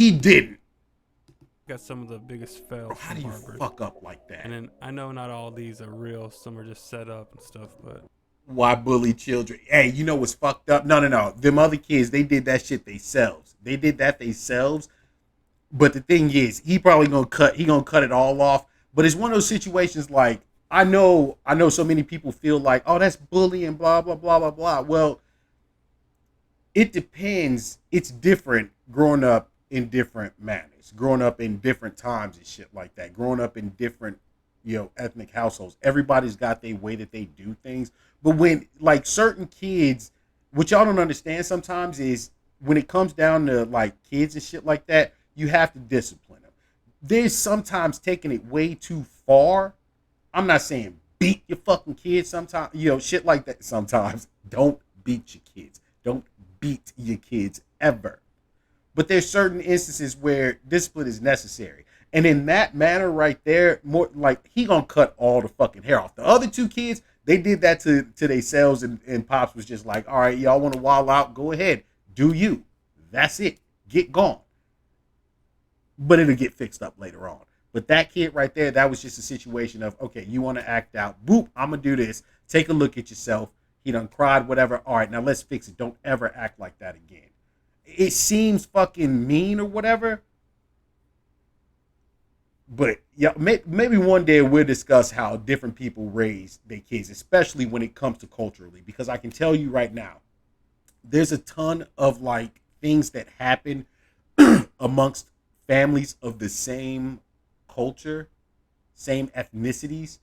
he didn't. Got some of the biggest Bro, fails how from do you barbers. fuck up like that? And then I know not all these are real. Some are just set up and stuff. But Why bully children? Hey, you know what's fucked up? No, no, no. Them other kids, they did that shit themselves. They did that themselves. But the thing is, he probably gonna cut. He gonna cut it all off. But it's one of those situations like I know. So many people feel like, oh, that's bullying, blah blah blah blah blah. Well, it depends. It's different growing up in different manners, growing up in different times and shit like that, growing up in different, ethnic households. Everybody's got their way that they do things. But when like certain kids, what y'all don't understand sometimes is when it comes down to like kids and shit like that, you have to discipline them. There's sometimes taking it way too far. I'm not saying beat your fucking kids sometimes, shit like that sometimes. Don't beat your kids. Don't beat your kids ever. But there's certain instances where discipline is necessary. And in that manner right there, more like he gonna cut all the fucking hair off. The other two kids, they did that to themselves, and Pops was just like, all right, y'all want to wild out, go ahead. Do you. That's it. Get gone. But it'll get fixed up later on. But that kid right there, that was just a situation of, okay, you want to act out. Boop, I'm going to do this. Take a look at yourself. He done cried, whatever. All right, now let's fix it. Don't ever act like that again. It seems fucking mean or whatever. But yeah, maybe one day we'll discuss how different people raise their kids, especially when it comes to culturally. Because I can tell you right now, there's a ton of like things that happen amongst families of the same culture, same ethnicities.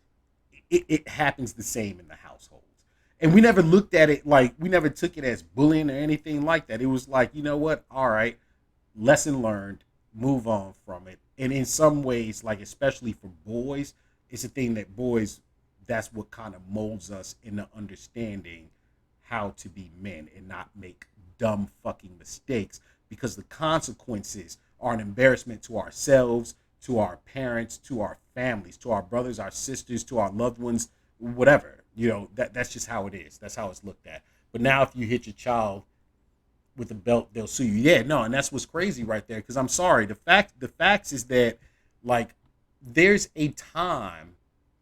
It happens the same in the households. And we never looked at it like, we never took it as bullying or anything like that. It was like, you know what? All right, lesson learned, move on from it. And in some ways, like especially for boys, it's a thing that boys, that's what kind of molds us into understanding how to be men and not make dumb fucking mistakes, because the consequences are an embarrassment to ourselves, to our parents, to our families, to our brothers, our sisters, to our loved ones, whatever. That's just how it is. That's how it's looked at. But now if you hit your child with a belt, they'll sue you. Yeah, no, and that's what's crazy right there. Because I'm sorry, the facts is that like there's a time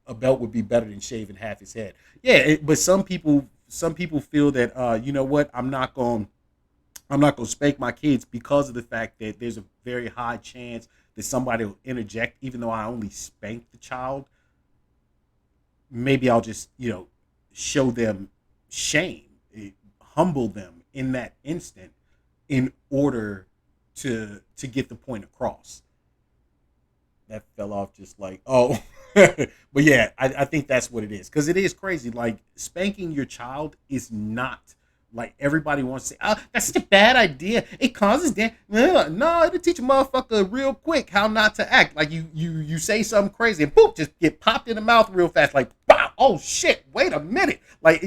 a belt would be better than shaving half his head. Yeah, but some people feel that you know what, I'm not going to spank my kids because of the fact that there's a very high chance that somebody will interject, even though I only spank the child. Maybe I'll just, show them shame, humble them in that instant in order to get the point across. That fell off just like, oh. But yeah, I think that's what it is. Because it is crazy. Like, spanking your child is not like everybody wants to say, oh, that's such a bad idea. It causes damage. No, it'll teach a motherfucker real quick how not to act. Like you say something crazy and boop, just get popped in the mouth real fast. Like, wow, oh shit, wait a minute. Like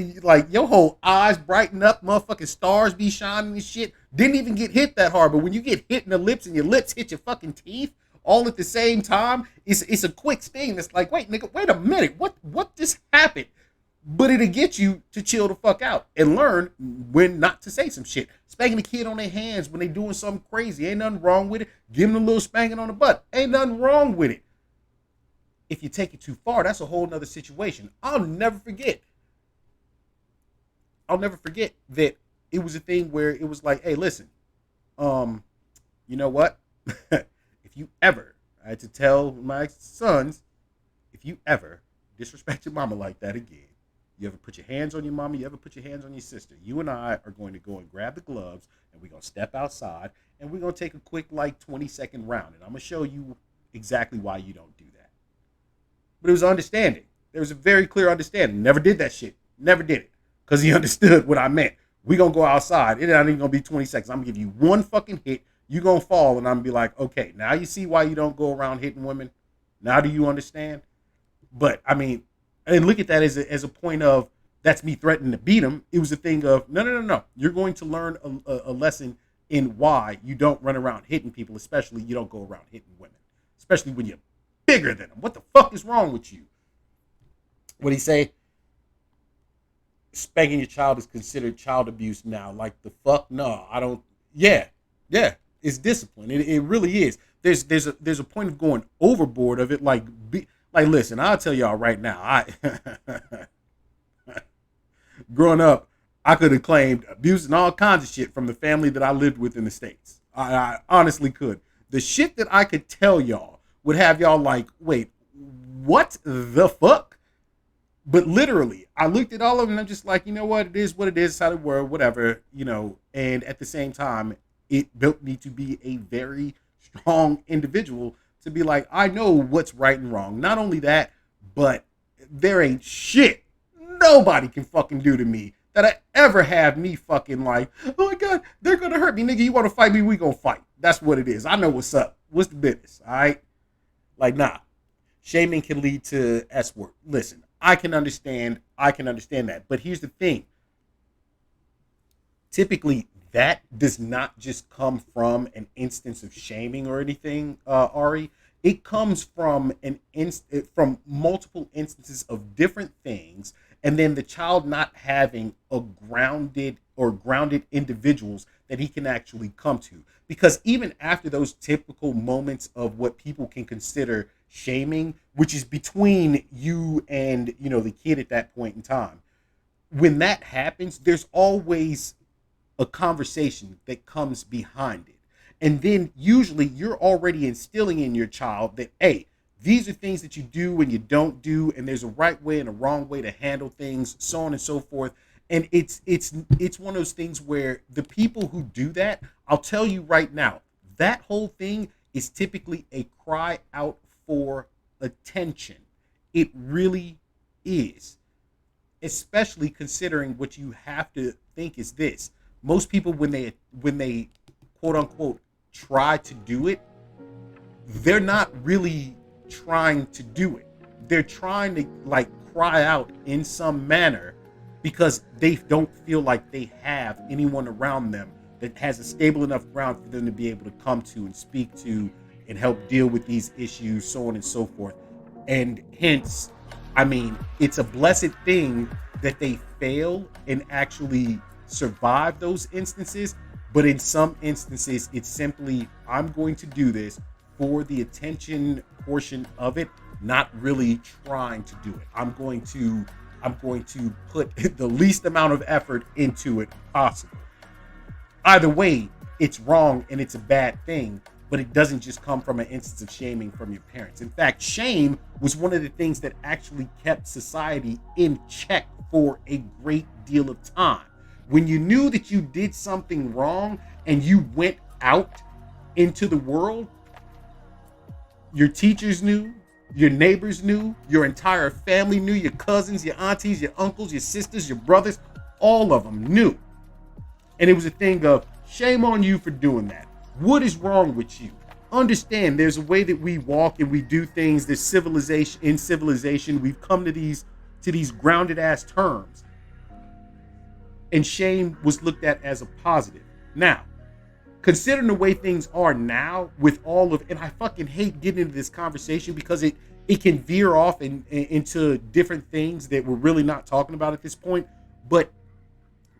your whole eyes brighten up, motherfucking stars be shining and shit. Didn't even get hit that hard, but when you get hit in the lips and your lips hit your fucking teeth all at the same time, it's a quick sting. It's like, wait, nigga, wait a minute. What just happened? But it'll get you to chill the fuck out and learn when not to say some shit. Spanking the kid on their hands when they doing something crazy. Ain't nothing wrong with it. Giving them a little spanking on the butt. Ain't nothing wrong with it. If you take it too far, that's a whole nother situation. I'll never forget that it was a thing where it was like, hey, listen, um, you know what? If you ever, I had to tell my sons, if you ever disrespect your mama like that again, you ever put your hands on your mama, you ever put your hands on your sister, you and I are going to go and grab the gloves and we're going to step outside and we're going to take a quick, like, 20-second round. And I'm going to show you exactly why you don't do that. But it was understanding. There was a very clear understanding. Never did that shit. Never did it. Because he understood what I meant. We going to go outside. It ain't even going to be 20 seconds. I'm going to give you one fucking hit. You going to fall. And I'm going to be like, okay, now you see why you don't go around hitting women? Now do you understand? But, I mean, I didn't look at that as a point of that's me threatening to beat him. It was a thing of, no, no, no, no. You're going to learn a lesson in why you don't run around hitting people, especially you don't go around hitting women, especially when you're bigger than them. What the fuck is wrong with you? What he say? Spanking your child is considered child abuse now. Like, the fuck? No, I don't. Yeah, yeah. It's discipline. It really is. There's a point of going overboard of it. Like listen, I'll tell y'all right now. Growing up, I could have claimed abuse and all kinds of shit from the family that I lived with in the States. I honestly could. The shit that I could tell y'all would have y'all like, wait, what the fuck? But literally, I looked at all of them and I'm just like, you know what? It is what it is. It's how the world, whatever, And at the same time, it built me to be a very strong individual to be like, I know what's right and wrong. Not only that, but there ain't shit nobody can fucking do to me that I ever have me fucking like, oh my God, they're going to hurt me. Nigga, you want to fight me? We going to fight. That's what it is. I know what's up. What's the business? All right. Like, nah, shaming can lead to S word. Listen, I can understand that. But here's the thing. Typically, that does not just come from an instance of shaming or anything, Ari. It comes from from multiple instances of different things, and then the child not having a grounded individuals that he can actually come to. Because even after those typical moments of what people can consider shaming, which is between you and the kid at that point in time, when that happens, there's always a conversation that comes behind it. And then usually you're already instilling in your child that, hey, these are things that you do and you don't do, and there's a right way and a wrong way to handle things, so on and so forth. And it's one of those things where the people who do that, I'll tell you right now, that whole thing is typically a cry out for attention. It really is. Especially considering what you have to think is this. Most people, when they quote unquote try to do it, they're not really trying to do it. They're trying to like cry out in some manner because they don't feel like they have anyone around them that has a stable enough ground for them to be able to come to and speak to and help deal with these issues, so on and so forth. And hence, I mean, it's a blessed thing that they fail and actually survive those instances. But in some instances, it's simply, I'm going to do this for the attention portion of it, not really trying to do it. I'm going to put the least amount of effort into it possible. Either way, it's wrong and it's a bad thing, but it doesn't just come from an instance of shaming from your parents. In fact, shame was one of the things that actually kept society in check for a great deal of time. When you knew that you did something wrong and you went out into the world, your teachers knew, your neighbors knew, your entire family knew, your cousins, your aunties, your uncles, your sisters, your brothers, all of them knew. And it was a thing of shame on you for doing that. What is wrong with you? Understand there's a way that we walk and we do things. There's civilization. In civilization, we've come to these grounded ass terms. And shame was looked at as a positive. Now, considering the way things are now with all of, and I fucking hate getting into this conversation because it can veer off into different things that we're really not talking about at this point. But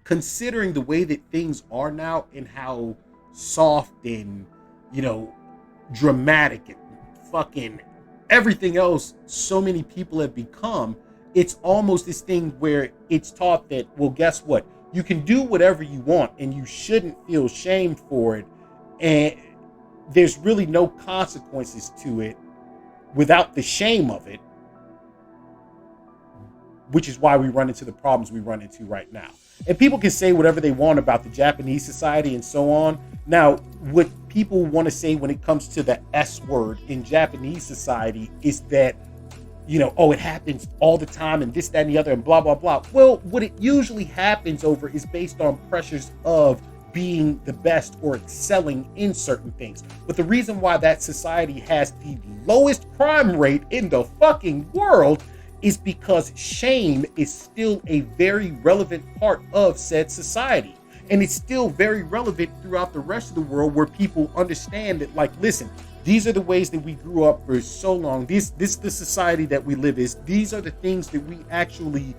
considering the way that things are now and how soft and, dramatic and fucking everything else so many people have become, it's almost this thing where it's taught that, well, guess what? You can do whatever you want and you shouldn't feel shamed for it. And there's really no consequences to it without the shame of it, which is why we run into the problems we run into right now. And people can say whatever they want about the Japanese society and so on. Now, what people want to say when it comes to the S word in Japanese society is that, it happens all the time and this, that, and the other and blah, blah, blah. Well, what it usually happens over is based on pressures of being the best or excelling in certain things. But the reason why that society has the lowest crime rate in the fucking world is because shame is still a very relevant part of said society. And it's still very relevant throughout the rest of the world where people understand that, like, listen, these are the ways that we grew up for so long. This is the society that we live in. These are the things that we actually,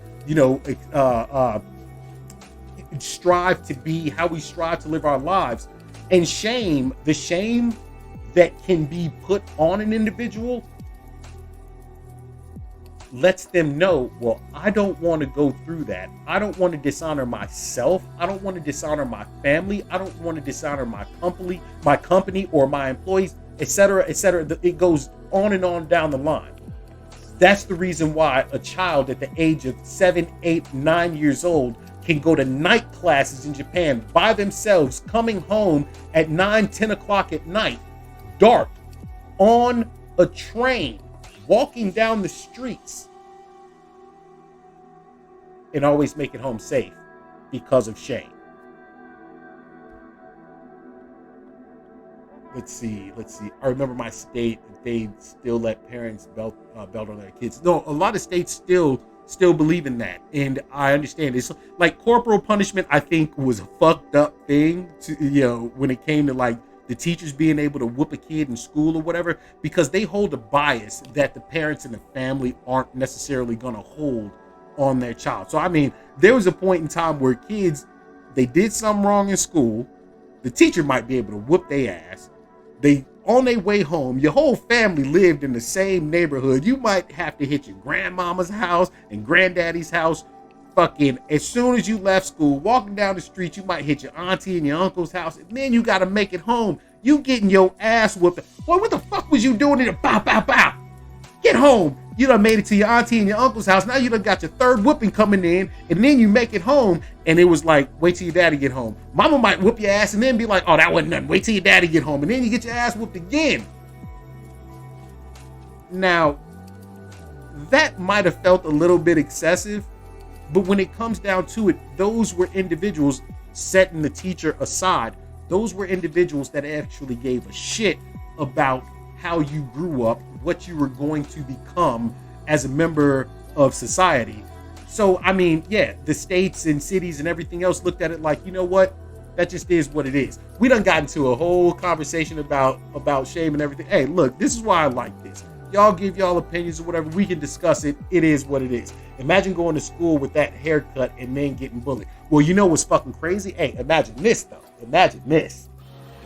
strive to be, how we strive to live our lives. And shame, the shame that can be put on an individual lets them know, well, I don't want to go through that. I don't want to dishonor myself. I don't want to dishonor my family. I don't want to dishonor my company or my employees, etc., etc. It goes on and on down the line. That's the reason why a child at the age of 7, 8, 9 years old can go to night classes in Japan by themselves, coming home at 9, 10 o'clock at night, dark, on a train, walking down the streets, and always make it home safe because of shame. Let's see. I remember my state, they still let parents belt on their kids. No, a lot of states still believe in that, and I understand. It's like corporal punishment, I think, was a fucked up thing to, when it came to like the teachers being able to whoop a kid in school or whatever, because they hold a bias that the parents and the family aren't necessarily going to hold on their child. So I mean, there was a point in time where kids, they did something wrong in school, the teacher might be able to whoop their ass. They on their way home, your whole family lived in the same neighborhood. You might have to hit your grandmama's house and granddaddy's house. Fucking as soon as you left school, walking down the street, you might hit your auntie and your uncle's house, and then you got to make it home. You getting your ass whooped. Boy, what the fuck was you doing in the bow, bow, bow? Get home. You done made it to your auntie and your uncle's house. Now you done got your third whooping coming in, and then you make it home, and it was like, wait till your daddy get home. Mama might whoop your ass and then be like, oh, that wasn't nothing. Wait till your daddy get home, and then you get your ass whooped again. Now, that might have felt a little bit excessive, but when it comes down to it, those were individuals, setting the teacher aside, those were individuals that actually gave a shit about how you grew up, what you were going to become as a member of society. So, I mean, yeah, the states and cities and everything else looked at it like, you know what? That just is what it is. We done got into a whole conversation about shame and everything. Hey, look, this is why I like this. Y'all give y'all opinions or whatever. We can discuss it. It is what it is. Imagine going to school with that haircut and then getting bullied. Well, you know what's fucking crazy? Hey, imagine this, though. Imagine this.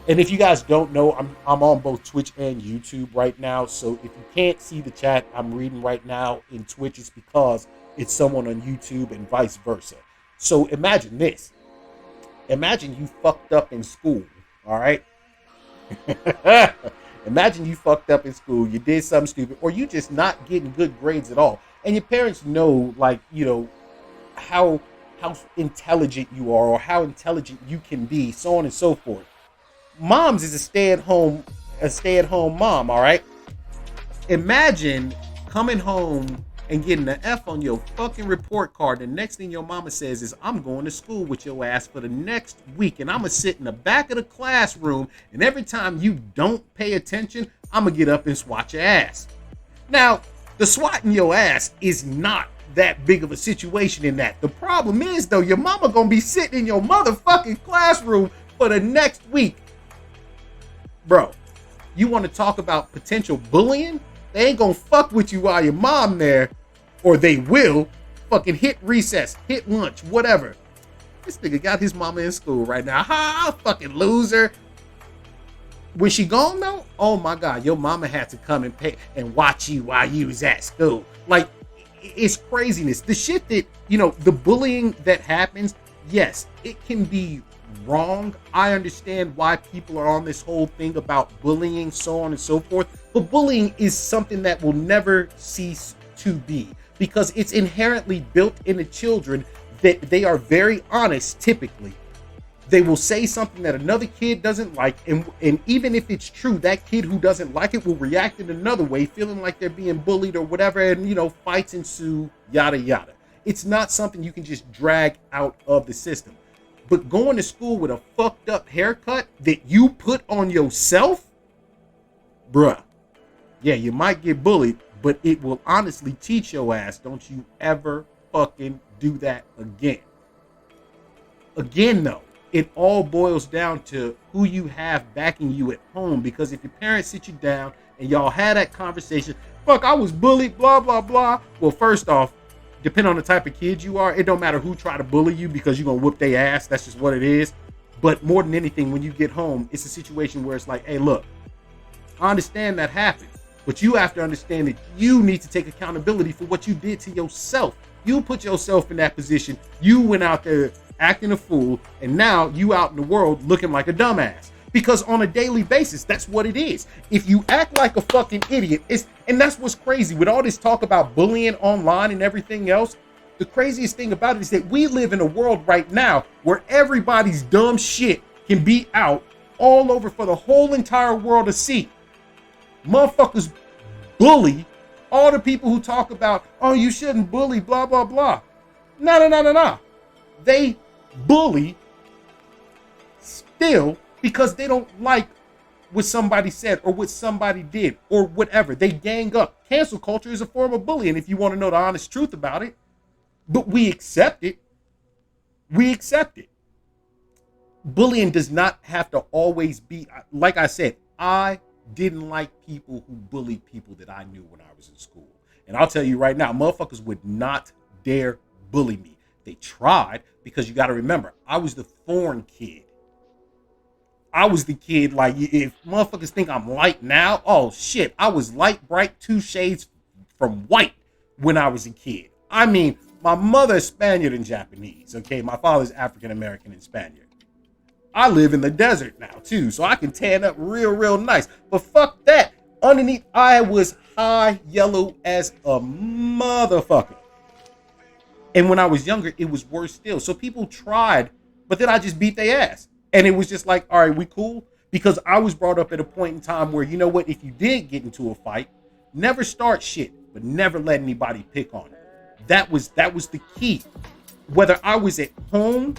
And if you guys don't know, I'm on both Twitch and YouTube right now. So if you can't see the chat I'm reading right now in Twitch, it's because it's someone on YouTube and vice versa. So imagine this. Imagine you fucked up in school, all right? Imagine you fucked up in school, you did something stupid, or you just not getting good grades at all. And your parents know, like, how intelligent you are or how intelligent you can be, so on and so forth. Mom's is a stay-at-home mom, all right? Imagine coming home and getting an F on your fucking report card. The next thing your mama says is, I'm going to school with your ass for the next week, and I'm going to sit in the back of the classroom, and every time you don't pay attention, I'm going to get up and swat your ass. Now, the swatting your ass is not that big of a situation in that. The problem is, though, your mama going to be sitting in your motherfucking classroom for the next week. Bro, you want to talk about potential bullying? They ain't gonna fuck with you while your mom there, or they will. Fucking hit recess, hit lunch, whatever. This nigga got his mama in school right now. Ha, fucking loser. When she gone though, oh my God, your mama had to come and pay and watch you while you was at school. Like, it's craziness. The shit that, the bullying that happens, yes, it can be wrong. I understand why people are on this whole thing about bullying, so on and so forth. But bullying is something that will never cease to be, because it's inherently built into children that they are very honest. Typically, they will say something that another kid doesn't like, and even if it's true, that kid who doesn't like it will react in another way, feeling like they're being bullied or whatever, and fights ensue, yada yada. It's not something you can just drag out of the system. But going to school with a fucked up haircut that you put on yourself, bruh, yeah, you might get bullied, but it will honestly teach your ass, don't you ever fucking do that again. Again, though, it all boils down to who you have backing you at home, because if your parents sit you down and y'all had that conversation, fuck, I was bullied, blah, blah, blah. Well, first off, depending on the type of kid you are, it don't matter who try to bully you, because you're going to whoop their ass. That's just what it is. But more than anything, when you get home, it's a situation where it's like, hey, look, I understand that happened, but you have to understand that you need to take accountability for what you did to yourself. You put yourself in that position. You went out there acting a fool, and now you out in the world looking like a dumbass. Because on a daily basis, that's what it is. If you act like a fucking idiot, and that's what's crazy with all this talk about bullying online and everything else. The craziest thing about it is that we live in a world right now where everybody's dumb shit can be out all over for the whole entire world to see. Motherfuckers bully all the people who talk about, oh, you shouldn't bully, blah, blah, blah. No. They bully still because they don't like what somebody said or what somebody did or whatever. They gang up. Cancel culture is a form of bullying if you want to know the honest truth about it. But we accept it. We accept it. Bullying does not have to always be, like I said, I didn't like people who bullied people that I knew when I was in school. And I'll tell you right now, motherfuckers would not dare bully me. They tried, because you got to remember, I was the foreign kid. I was the kid, like, if motherfuckers think I'm light now, oh shit, I was light, bright, 2 shades from white when I was a kid. I mean, my mother is Spaniard and Japanese, okay? My father's African American and Spaniard. I live in the desert now, too, so I can tan up real nice. But fuck that. Underneath, I was high yellow as a motherfucker. And when I was younger, it was worse still. So people tried, but then I just beat their ass. And it was just like, all right, we cool? Because I was brought up at a point in time where, you know what, if you did get into a fight, never start shit, but never let anybody pick on it. That was the key. Whether I was at home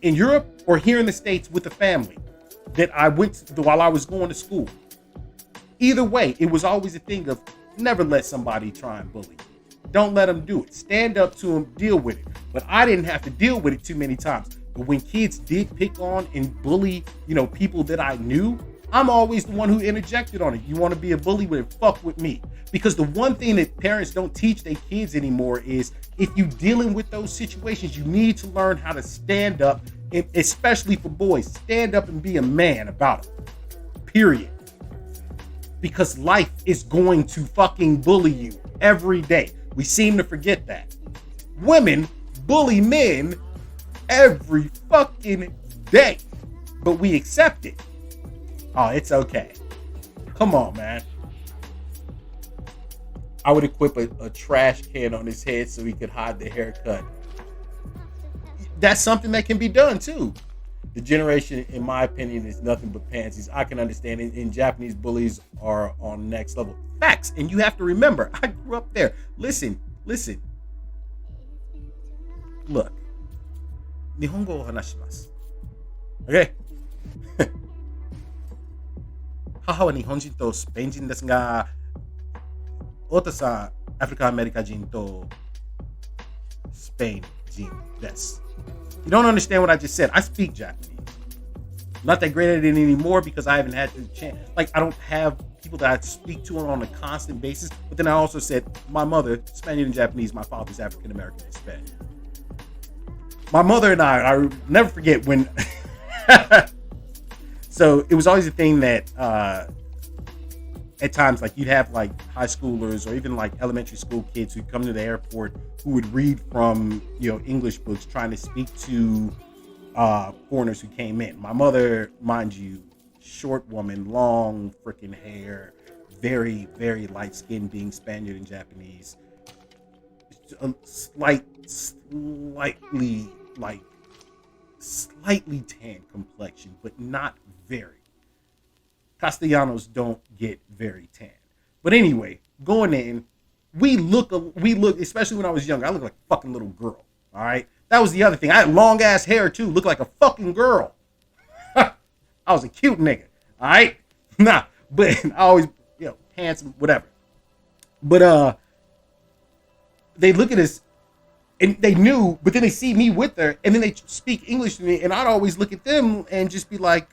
in Europe or here in the States with the family that I went to while I was going to school. Either way, it was always a thing of never let somebody try and bully. Don't let them do it. Stand up to them, deal with it. But I didn't have to deal with it too many times. But when kids did pick on and bully, people that I knew, I'm always the one who interjected on it. You want to be a bully with it? Fuck with me. Because the one thing that parents don't teach their kids anymore is if you're dealing with those situations, you need to learn how to stand up, especially for boys. Stand up and be a man about it. Period. Because life is going to fucking bully you every day. We seem to forget that. Women bully men every fucking day. But we accept it. Oh, it's okay. Come on, man. I would equip a trash can on his head so he could hide the haircut. That's something that can be done too. The generation, in my opinion, is nothing but pansies. I can understand it. And Japanese bullies are on next level. Facts. And you have to remember, I grew up there. Listen. Look. Nihongo o hanashimasu. Okay? 母は日本人とスペイン人ですが、太田さん、アフリカアメリカ人とスペイン人です。You don't understand what I just said. I speak Japanese. I'm not that great at it anymore because I haven't had the chance. Like, I don't have people that I speak to on a constant basis. But then I also said, my mother, Spaniard and Japanese, my father's African American and Spanish. My mother and I never forget when... So it was always a thing that at times, like, you'd have like high schoolers or even like elementary school kids who'd come to the airport who would read from English books trying to speak to foreigners who came in. My mother, mind you, short woman, long freaking hair, very, very light skin, being Spaniard and Japanese, slightly tan complexion, but not very. Castellanos don't get very tan. But anyway, going in, we look, especially when I was younger, I looked like a fucking little girl. All right. That was the other thing. I had long ass hair too, looked like a fucking girl. I was a cute nigga. All right. Nah, but I always, handsome, whatever. But they look at us and they knew, but then they see me with her and then they speak English to me and I'd always look at them and just be like,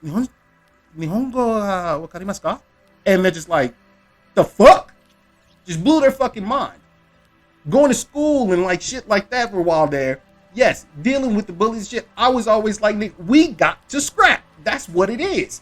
Nihongo wakarimasu ka? And they're just like, the fuck? Just blew their fucking mind. Going to school and like shit like that for a while there. yes, dealing with the bullies shit, I was always like, nigga, we got to scrap. That's what it is.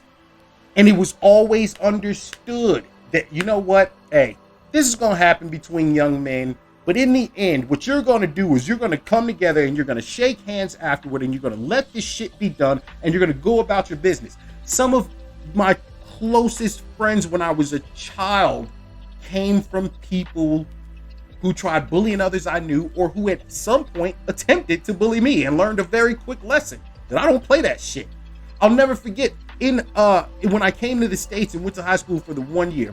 And it was always understood that, you know what, hey, this is going to happen between young men. But in the end, what you're going to do is you're going to come together and you're going to shake hands afterward and you're going to let this shit be done and you're going to go about your business. Some of my closest friends when I was a child came from people who tried bullying others I knew or who at some point attempted to bully me and learned a very quick lesson that I don't play that shit. I'll never forget when I came to the States and went to high school for the 1 year,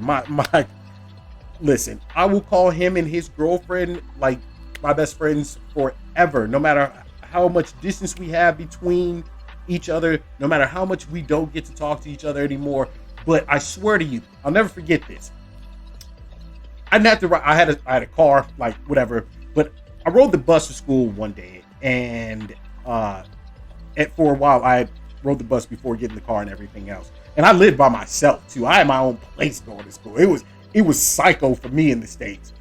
listen, I will call him and his girlfriend like my best friends forever, no matter how much distance we have between each other, no matter how much we don't get to talk to each other anymore. But I swear to you, I'll never forget this. I didn't have to ride, I had a car, like whatever, but I rode the bus to school one day, and for a while I rode the bus before getting the car and everything else. And I lived by myself too. I had my own place going to school. It was psycho for me in the States.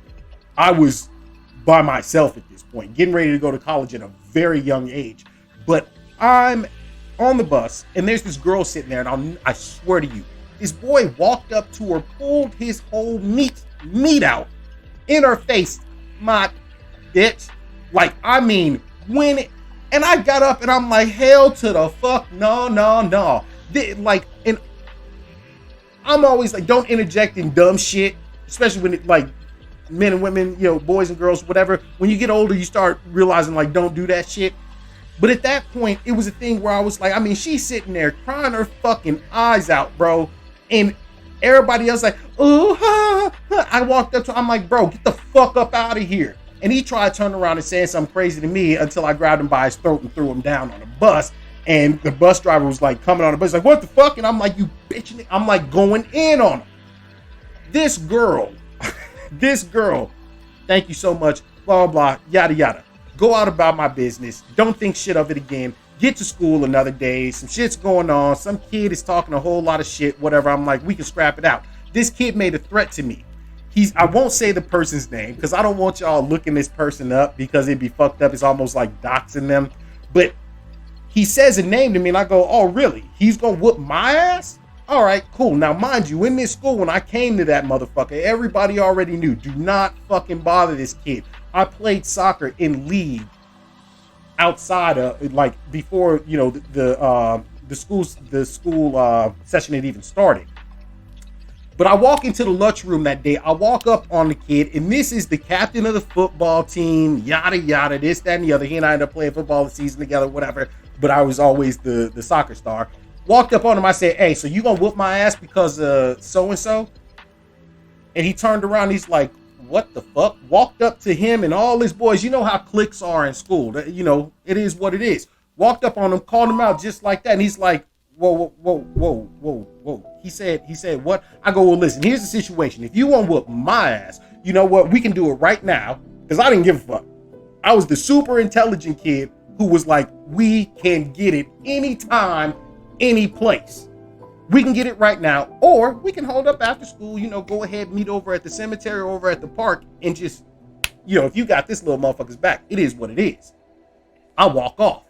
I was by myself at this point, getting ready to go to college at a very young age. But I'm on the bus, and there's this girl sitting there, and I swear to you, this boy walked up to her, pulled his whole meat out in her face. My bitch. Like, I mean, and I got up, and I'm like, hell to the fuck, no. Like, and I'm always like, don't interject in dumb shit, especially when it, like, men and women, you know, boys and girls, whatever. When you get older, you start realizing, like, don't do that shit. But at that point, it was a thing where I was like, I mean, she's sitting there crying her fucking eyes out, bro. And everybody else like, oh, I walked up to him, I'm like, bro, get the fuck up out of here. And he tried turning around and saying something crazy to me until I grabbed him by his throat and threw him down on the bus. And the bus driver was like coming on the bus, like, what the fuck? And I'm like, you bitch. I'm like going in on him. This girl, thank you so much, blah, blah, yada, yada. Go out about my business. Don't think shit of it again. Get to school another day. Some shit's going on. Some kid is talking a whole lot of shit, whatever. I'm like, we can scrap it out. This kid made a threat to me. I won't say the person's name because I don't want y'all looking this person up because it'd be fucked up. It's almost like doxing them. But he says a name to me and I go, oh, really? He's going to whoop my ass? All right, cool. Now, mind you, in this school, when I came to that motherfucker, everybody already knew, do not fucking bother this kid. I played soccer in league outside of, like, before, you know, the school session had even started. But I walk into the lunchroom that day. I walk up on the kid, and this is the captain of the football team, yada, yada, this, that, and the other. He and I ended up playing football the season together, whatever. But I was always the soccer star. Walked up on him. I said, hey, so you gonna whoop my ass because of so-and-so? And he turned around. He's like, what the fuck? Walked up to him and all his boys. You know how cliques are in school. You know, it is what it is. Walked up on him, called him out just like that. And he's like, whoa. He said, what? I go, well, listen, here's the situation. If you want to whoop my ass, you know what? We can do it right now. Because I didn't give a fuck. I was the super intelligent kid who was like, we can get it anytime, any place. We can get it right now, or we can hold up after school, you know, go ahead, meet over at the cemetery, over at the park, and just, you know, if you got this little motherfucker's back, it is what it is. I walk off.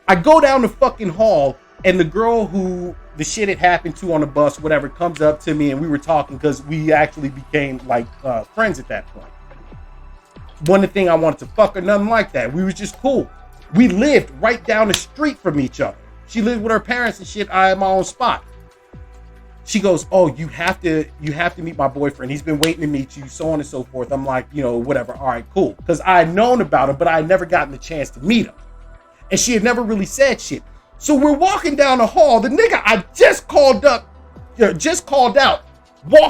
I go down the fucking hall, and the girl who the shit had happened to on the bus, whatever, comes up to me, and we were talking because we actually became like friends at that point. One thing I wanted to fuck her, nothing like that. We was just cool. We lived right down the street from each other. She lived with her parents and shit. I had my own spot. She goes, oh, you have to meet my boyfriend. He's been waiting to meet you, so on and so forth. I'm like, you know, whatever. All right, cool. Because I had known about him, but I had never gotten the chance to meet him. And she had never really said shit. So we're walking down the hall. The nigga I just called out.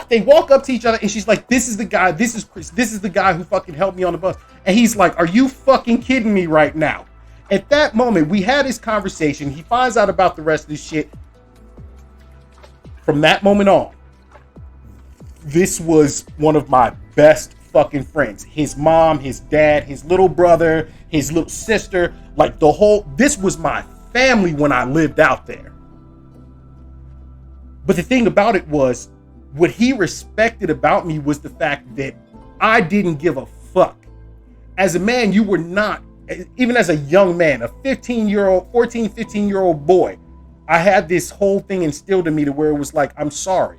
They walk up to each other, and she's like, this is the guy. This is Chris. This is the guy who fucking helped me on the bus. And he's like, are you fucking kidding me right now? At that moment, we had his conversation. He finds out about the rest of this shit. From that moment on, this was one of my best fucking friends. His mom, his dad, his little brother, his little sister, like this was my family when I lived out there. But the thing about it was, what he respected about me was the fact that I didn't give a fuck. As a man, you were not even as a young man, a 15-year-old boy, I had this whole thing instilled in me to where it was like, I'm sorry.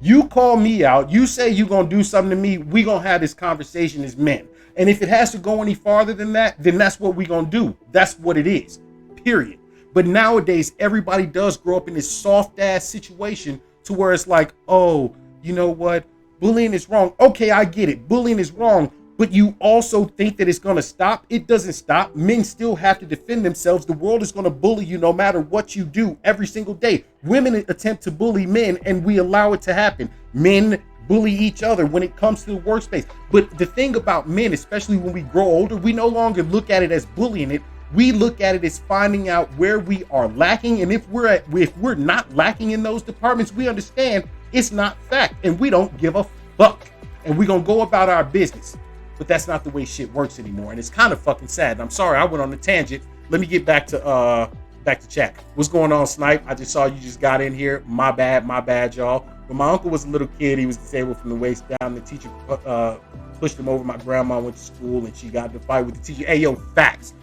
You call me out, you say you're going to do something to me, we going to have this conversation as men. And if it has to go any farther than that, then that's what we going to do. That's what it is, period. But nowadays, everybody does grow up in this soft-ass situation to where it's like, oh, you know what? Bullying is wrong. Okay, I get it. Bullying is wrong. But you also think that it's going to stop? It doesn't stop. Men still have to defend themselves. The world is going to bully you no matter what you do every single day. Women attempt to bully men, and we allow it to happen. Men bully each other when it comes to the workspace. But the thing about men, especially when we grow older, we no longer look at it as bullying it. We look at it as finding out where we are lacking. And if we're not lacking in those departments, we understand it's not fact, and we don't give a fuck. And we're going to go about our business. But that's not the way shit works anymore, and it's kind of fucking sad. And I'm sorry I went on a tangent. Let me get back to chat. What's going on, Snipe? I just saw you just got in here. My bad, y'all. When my uncle was a little kid, he was disabled from the waist down. The teacher pushed him over. My grandma went to school, and she got in a fight with the teacher. Hey, yo, facts.